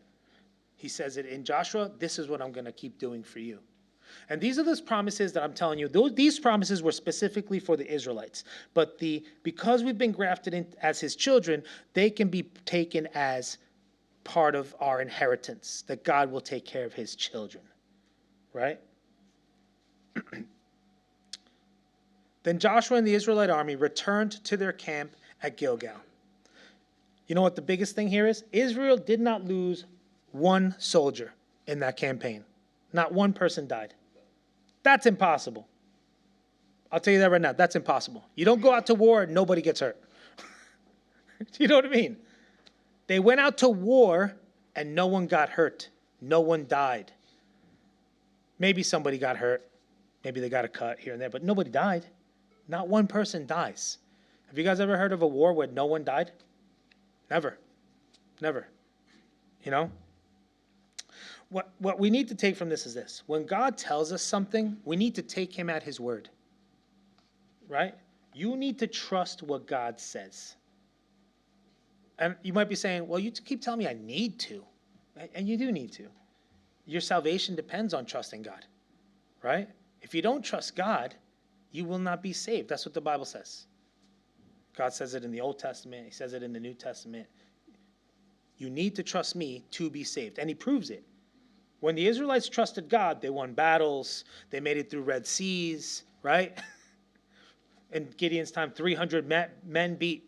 He says it in Joshua, this is what I'm going to keep doing for you. And these are those promises that I'm telling you. These promises were specifically for the Israelites. But because we've been grafted in as his children, they can be taken as part of our inheritance, that God will take care of his children. Right? Then Joshua and the Israelite army returned to their camp at Gilgal. You know what the biggest thing here is? Israel did not lose 1 soldier in that campaign. Not 1 person died. That's impossible. I'll tell you that right now. That's impossible. You don't go out to war and nobody gets hurt. You know what I mean? They went out to war and no one got hurt. No one died. Maybe somebody got hurt. Maybe they got a cut here and there, but nobody died. Not 1 person dies. Have you guys ever heard of a war where no one died? Never. Never. What we need to take from this is this. When God tells us something, we need to take him at his word. Right? You need to trust what God says. And you might be saying, well, you keep telling me I need to. And you do need to. Your salvation depends on trusting God. Right? If you don't trust God, you will not be saved. That's what the Bible says. God says it in the Old Testament. He says it in the New Testament. You need to trust me to be saved. And he proves it. When the Israelites trusted God, they won battles. They made it through Red Seas, right? In Gideon's time, 300 men beat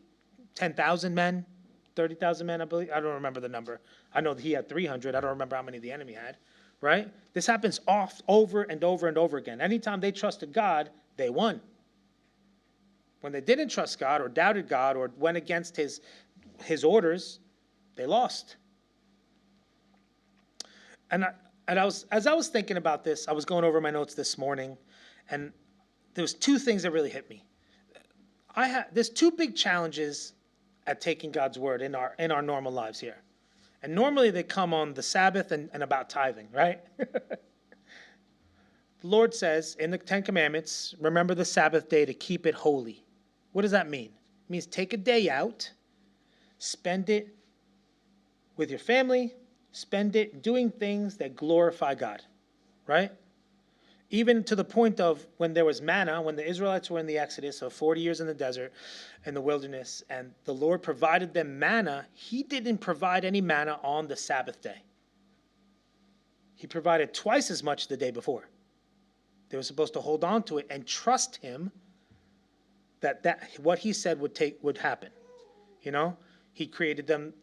10,000 men, 30,000 men, I believe. I don't remember the number. I know that he had 300. I don't remember how many the enemy had, right? This happens over and over and over again. Anytime they trusted God, they won. When they didn't trust God or doubted God or went against his orders, they lost. And as I was thinking about this, I was going over my notes this morning, and there was two things that really hit me. There's two big challenges at taking God's word in our normal lives here. And normally they come on the Sabbath and about tithing, right? The Lord says in the Ten Commandments, remember the Sabbath day to keep it holy. What does that mean? It means take a day out, spend it with your family, spend it doing things that glorify God, right? Even to the point of when there was manna, when the Israelites were in the Exodus, so 40 years in the desert, in the wilderness, and the Lord provided them manna, he didn't provide any manna on the Sabbath day. He provided twice as much the day before. They were supposed to hold on to it and trust him that what he said would happen. You know, he created them,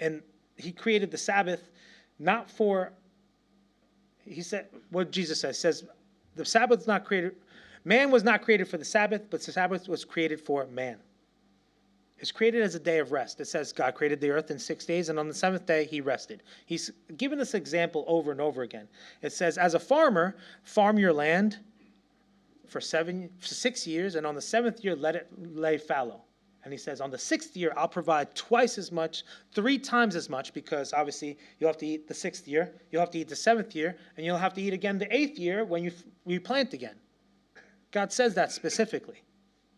and he created the Sabbath not for, he said, what Jesus says, the Sabbath is not created, man was not created for the Sabbath, but the Sabbath was created for man. It's created as a day of rest. It says God created the earth in 6 days, and on the seventh day he rested. He's given this example over and over again. It says, as a farmer, farm your land for 6 years, and on the seventh year let it lay fallow. And he says, on the sixth year, I'll provide twice as much, 3 times as much, because obviously you'll have to eat the 6th year, you'll have to eat the 7th year, and you'll have to eat again the 8th year when you plant again. God says that specifically.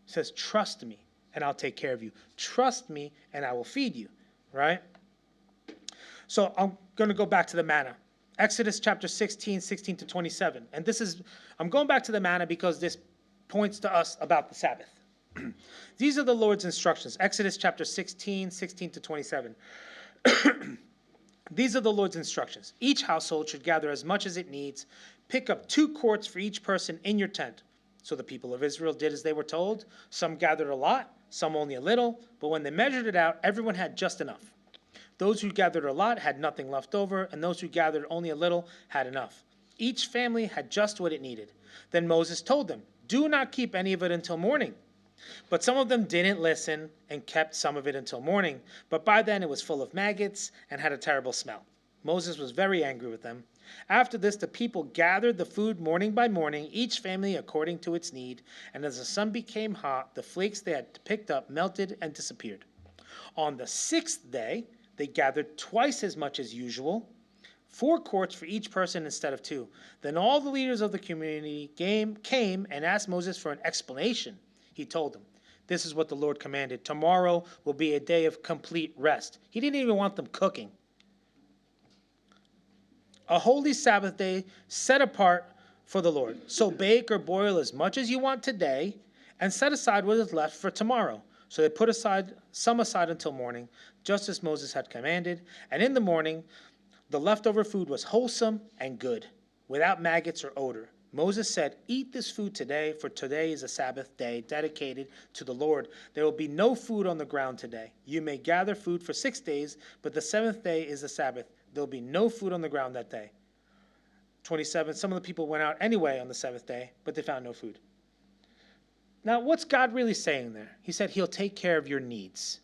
He says, trust me, and I'll take care of you. Trust me, and I will feed you, right? So I'm going to go back to the manna. Exodus chapter 16, 16 to 27. And I'm going back to the manna because this points to us about the Sabbath. These are the Lord's instructions. Exodus chapter 16, 16 to 27. These are the Lord's instructions. Each household should gather as much as it needs. Pick up 2 quarts for each person in your tent. So the people of Israel did as they were told. Some gathered a lot, some only a little. But when they measured it out, everyone had just enough. Those who gathered a lot had nothing left over, and those who gathered only a little had enough. Each family had just what it needed. Then Moses told them, do not keep any of it until morning. But some of them didn't listen and kept some of it until morning. But by then it was full of maggots and had a terrible smell. Moses was very angry with them. After this, the people gathered the food morning by morning, each family according to its need. And as the sun became hot, the flakes they had picked up melted and disappeared. On the 6th day, they gathered twice as much as usual, 4 quarts for each person instead of 2. Then all the leaders of the community came and asked Moses for an explanation. He told them, this is what the Lord commanded. Tomorrow will be a day of complete rest. He didn't even want them cooking. A holy Sabbath day set apart for the Lord. So bake or boil as much as you want today and set aside what is left for tomorrow. So they put some aside until morning, just as Moses had commanded. And in the morning, the leftover food was wholesome and good, without maggots or odor. Moses said, eat this food today, for today is a Sabbath day dedicated to the Lord. There will be no food on the ground today. You may gather food for 6 days, but the 7th day is the Sabbath. There will be no food on the ground that day. 27, some of the people went out anyway on the 7th day, but they found no food. Now, what's God really saying there? He said he'll take care of your needs.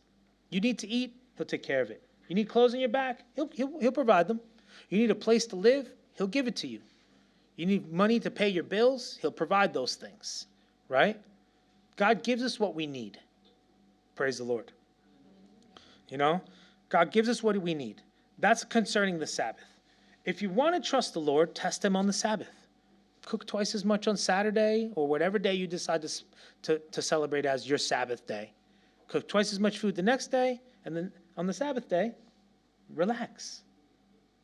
You need to eat, he'll take care of it. You need clothes on your back, he'll provide them. You need a place to live, he'll give it to you. You need money to pay your bills, he'll provide those things, right? God gives us what we need. Praise the Lord. You know, God gives us what we need. That's concerning the Sabbath. If you want to trust the Lord, test him on the Sabbath. Cook twice as much on Saturday or whatever day you decide to celebrate as your Sabbath day. Cook twice as much food the next day, and then on the Sabbath day, relax.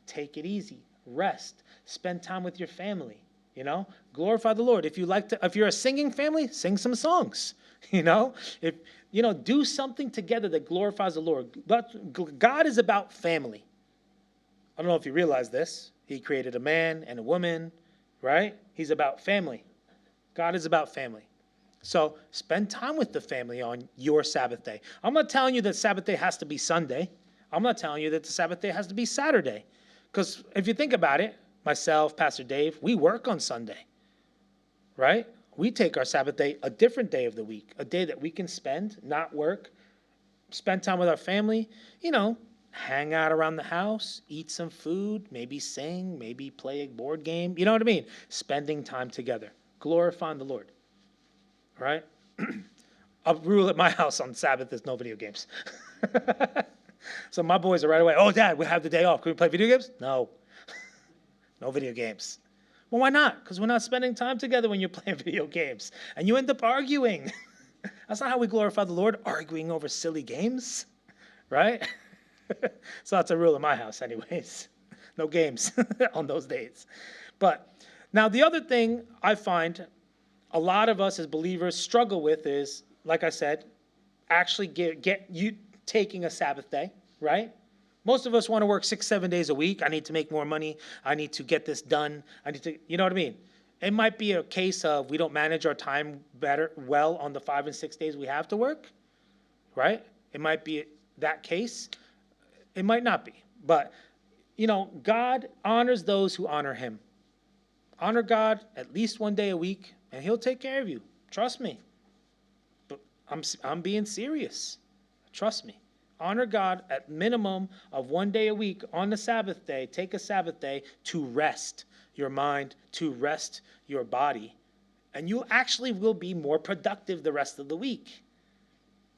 Take it easy. Rest. Spend time with your family. You know, glorify the Lord. If you're a singing family, sing some songs. You know, do something together that glorifies the Lord. God is about family. I don't know if you realize this. He created a man and a woman, right? He's about family. God is about family. So spend time with the family on your Sabbath day. I'm not telling you that Sabbath day has to be Sunday. I'm not telling you that the Sabbath day has to be Saturday. Because if you think about it, myself, Pastor Dave, we work on Sunday, right? We take our Sabbath day a different day of the week, a day that we can spend, not work, spend time with our family, hang out around the house, eat some food, maybe sing, maybe play a board game. You know what I mean? Spending time together, glorifying the Lord. right? A rule at my house on Sabbath is no video games. So my boys are right away, oh, Dad, we have the day off. Can we play video games? No. No video games. Well, why not? Because we're not spending time together when you're playing video games. And you end up arguing. That's not how we glorify the Lord, arguing over silly games, right? So that's a rule in my house anyways. No games on those days. But now the other thing I find a lot of us as believers struggle with is, like I said, actually get you taking a Sabbath day, right? Most of us want to work 6-7 days a week. I need to make more money. I need to get this done. I need to, you know what I mean? It might be a case of we don't manage our time well on the 5 and 6 days we have to work, right? It might be that case. It might not be. But, God honors those who honor him. Honor God at least 1 day a week, and he'll take care of you. Trust me. But I'm being serious. Trust me. Honor God at minimum of 1 day a week on the Sabbath day. Take a Sabbath day to rest your mind, to rest your body. And you actually will be more productive the rest of the week.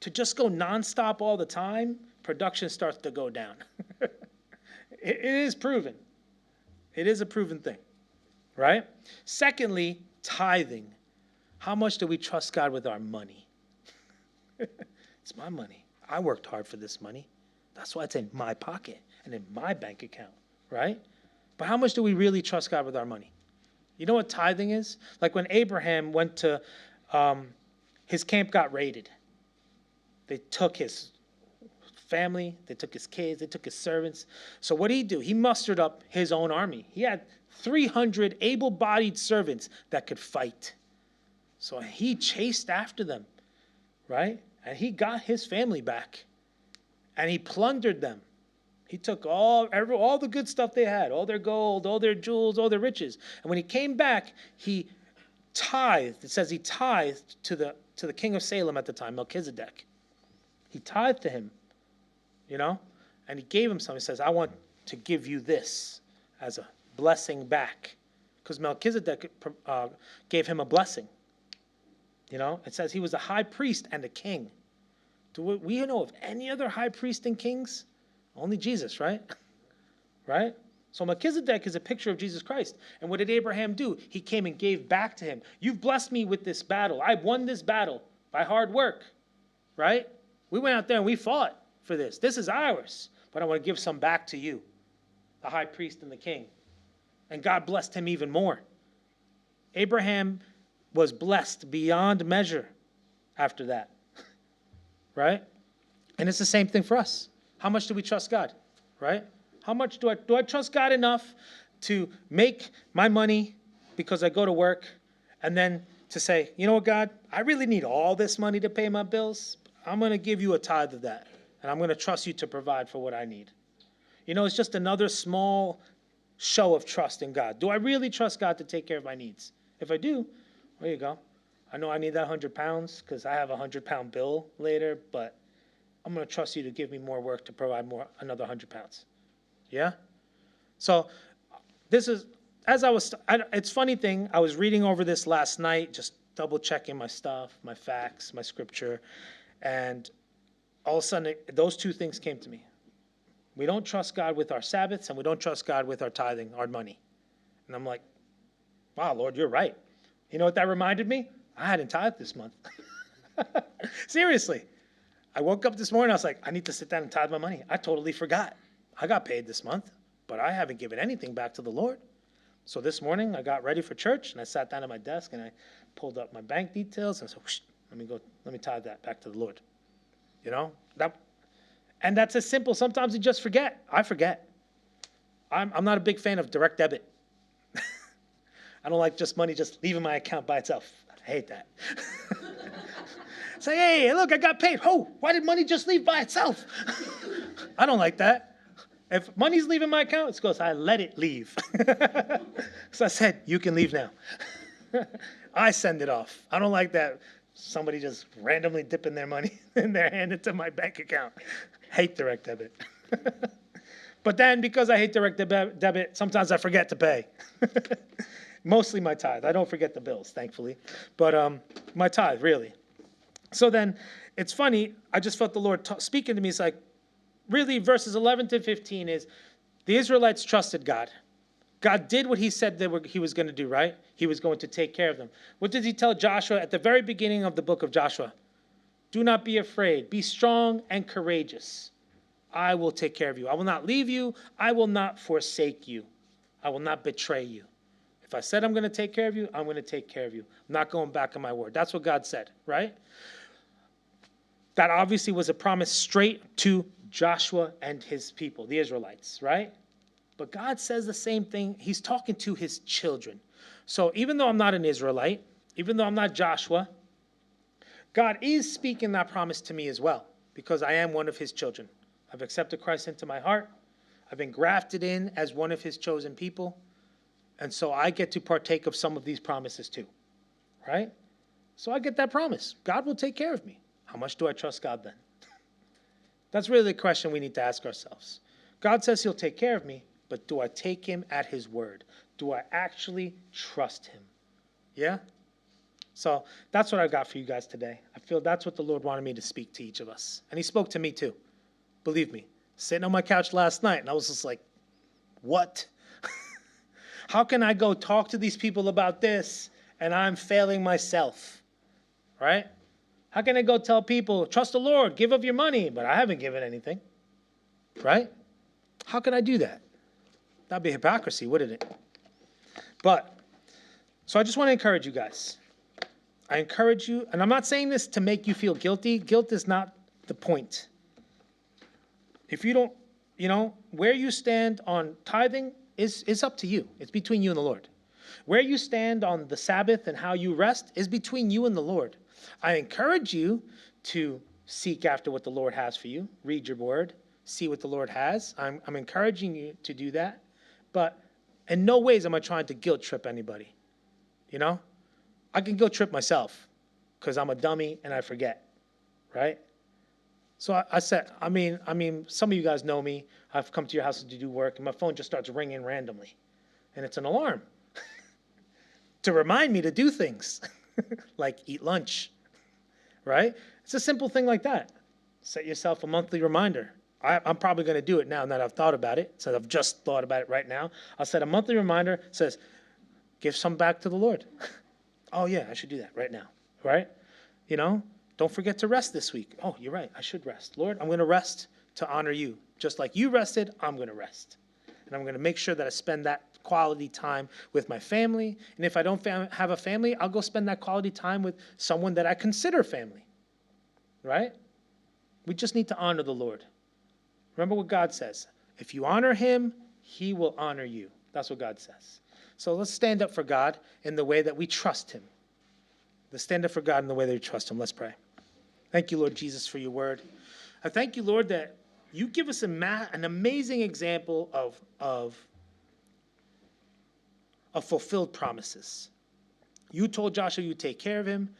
To just go nonstop all the time, production starts to go down. It is proven. It is a proven thing, right? Secondly, tithing. How much do we trust God with our money? It's my money. I worked hard for this money. That's why it's in my pocket and in my bank account, right? But how much do we really trust God with our money? You know what tithing is? Like when Abraham went to, his camp got raided. They took his family, they took his kids, they took his servants. So what did he do? He mustered up his own army. He had 300 able-bodied servants that could fight. So he chased after them, right? And he got his family back. And he plundered them. He took all the good stuff they had, all their gold, all their jewels, all their riches. And when he came back, he tithed. It says he tithed to the king of Salem at the time, Melchizedek. He tithed to him, and he gave him something. He says, I want to give you this as a blessing back. Because Melchizedek gave him a blessing. It says he was a high priest and a king. Do we know of any other high priest and kings? Only Jesus, right? Right? So Melchizedek is a picture of Jesus Christ. And what did Abraham do? He came and gave back to him. You've blessed me with this battle. I won this battle by hard work, right? We went out there and we fought for this. This is ours. But I want to give some back to you, the high priest and the king. And God blessed him even more. Abraham was blessed beyond measure after that, right? And it's the same thing for us. How much do we trust God, right? How much do I trust God enough to make my money because I go to work and then to say, you know what, God, I really need all this money to pay my bills. I'm going to give you a tithe of that, and I'm going to trust you to provide for what I need. It's just another small show of trust in God. Do I really trust God to take care of my needs? If I do, there you go. I know I need that 100 pounds because I have a 100-pound bill later, but I'm going to trust you to give me more work to provide another 100 pounds. Yeah? So this is, it's funny thing, I was reading over this last night, just double checking my stuff, my facts, my scripture, and all of a sudden those two things came to me. We don't trust God with our Sabbaths, and we don't trust God with our tithing, our money. And I'm like, wow, Lord, you're right. You know what that reminded me? I hadn't tithed this month. Seriously. I woke up this morning, I was like, I need to sit down and tithe my money. I totally forgot. I got paid this month, but I haven't given anything back to the Lord. So this morning, I got ready for church, and I sat down at my desk, and I pulled up my bank details, and I said, let me tithe that back to the Lord. And that's as simple. Sometimes you just forget. I forget. I'm not a big fan of direct debit. I don't like just money just leaving my account by itself. I hate that. Say, hey, look, I got paid. Oh, why did money just leave by itself? I don't like that. If money's leaving my account, it's because I let it leave. So I said, you can leave now. I send it off. I don't like that somebody just randomly dipping their money in their hand into my bank account. Hate direct debit. But then because I hate direct debit, sometimes I forget to pay. Mostly my tithe. I don't forget the bills, thankfully. But my tithe, really. So then, it's funny. I just felt the Lord speaking to me. It's like, really, verses 11 to 15 is, the Israelites trusted God. God did what he said he was going to do, right? He was going to take care of them. What did he tell Joshua at the very beginning of the book of Joshua? Do not be afraid. Be strong and courageous. I will take care of you. I will not leave you. I will not forsake you. I will not betray you. If I said I'm going to take care of you, I'm going to take care of you. I'm not going back on my word. That's what God said, right? That obviously was a promise straight to Joshua and his people, the Israelites, right? But God says the same thing. He's talking to his children. So even though I'm not an Israelite, even though I'm not Joshua, God is speaking that promise to me as well, because I am one of his children. I've accepted Christ into my heart. I've been grafted in as one of his chosen people. And so I get to partake of some of these promises too, right? So I get that promise. God will take care of me. How much do I trust God then? That's really the question we need to ask ourselves. God says he'll take care of me, but do I take him at his word? Do I actually trust him? Yeah? So that's what I got for you guys today. I feel that's what the Lord wanted me to speak to each of us. And he spoke to me too. Believe me. Sitting on my couch last night, and I was just like, what? How can I go talk to these people about this and I'm failing myself? Right? How can I go tell people, trust the Lord, give of your money, but I haven't given anything? Right? How can I do that? That'd be hypocrisy, wouldn't it? But, so I just want to encourage you guys. I encourage you, and I'm not saying this to make you feel guilty. Guilt is not the point. If you don't, where you stand on tithing is up to you. It's between you and the Lord. Where you stand on the Sabbath and how you rest is between you and the Lord. I encourage you to seek after what the Lord has for you. Read your word. See what the Lord has. I'm encouraging you to do that. But in no ways am I trying to guilt trip anybody. I can guilt trip myself because I'm a dummy and I forget. Right? So I said, some of you guys know me. I've come to your house to do work, and my phone just starts ringing randomly. And it's an alarm to remind me to do things, like eat lunch, right? It's a simple thing like that. Set yourself a monthly reminder. I'm probably going to do it now that I've thought about it. So I've just thought about it right now. I'll set a monthly reminder that says, give some back to the Lord. Oh, yeah, I should do that right now, right? Don't forget to rest this week. Oh, you're right. I should rest. Lord, I'm going to rest to honor you. Just like you rested, I'm going to rest. And I'm going to make sure that I spend that quality time with my family. And if I don't have a family, I'll go spend that quality time with someone that I consider family. Right? We just need to honor the Lord. Remember what God says. If you honor him, he will honor you. That's what God says. So let's stand up for God in the way that we trust him. Let's stand up for God in the way that we trust him. Let's pray. Thank you, Lord Jesus, for your word. I thank you, Lord, that you give us an amazing example of fulfilled promises. You told Joshua you'd take care of him,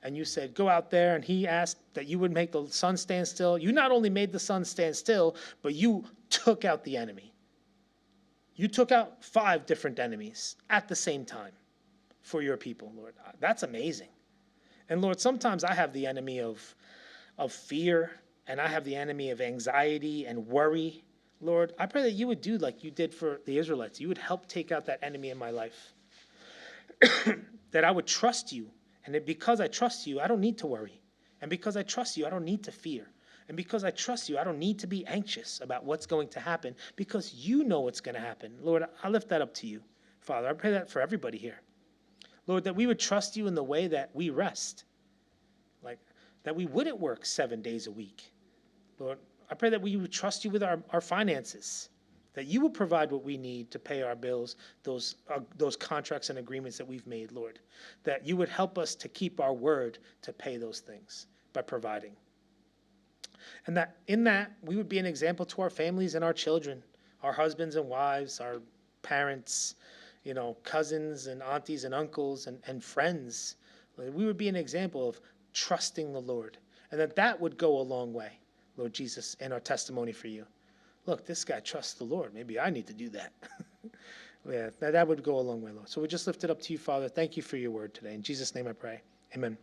and you said, go out there, and he asked that you would make the sun stand still. You not only made the sun stand still, but you took out the enemy. You took out 5 different enemies at the same time for your people, Lord. That's amazing. And Lord, sometimes I have the enemy of fear, and I have the enemy of anxiety and worry. Lord, I pray that you would do like you did for the Israelites. You would help take out that enemy in my life. That I would trust you. And that because I trust you, I don't need to worry. And because I trust you, I don't need to fear. And because I trust you, I don't need to be anxious about what's going to happen because you know what's going to happen. Lord, I lift that up to you. Father, I pray that for everybody here. Lord, that we would trust you in the way that we rest. Like, that we wouldn't work 7 days a week. Lord, I pray that we would trust you with our finances. That you will provide what we need to pay our bills, those contracts and agreements that we've made, Lord. That you would help us to keep our word to pay those things by providing. And that in that, we would be an example to our families and our children, our husbands and wives, our parents, cousins and aunties and uncles and friends. We would be an example of trusting the Lord. And that would go a long way, Lord Jesus, in our testimony for you. Look, this guy trusts the Lord. Maybe I need to do that. Yeah, that would go a long way, Lord. So we just lift it up to you, Father. Thank you for your word today. In Jesus' name I pray. Amen.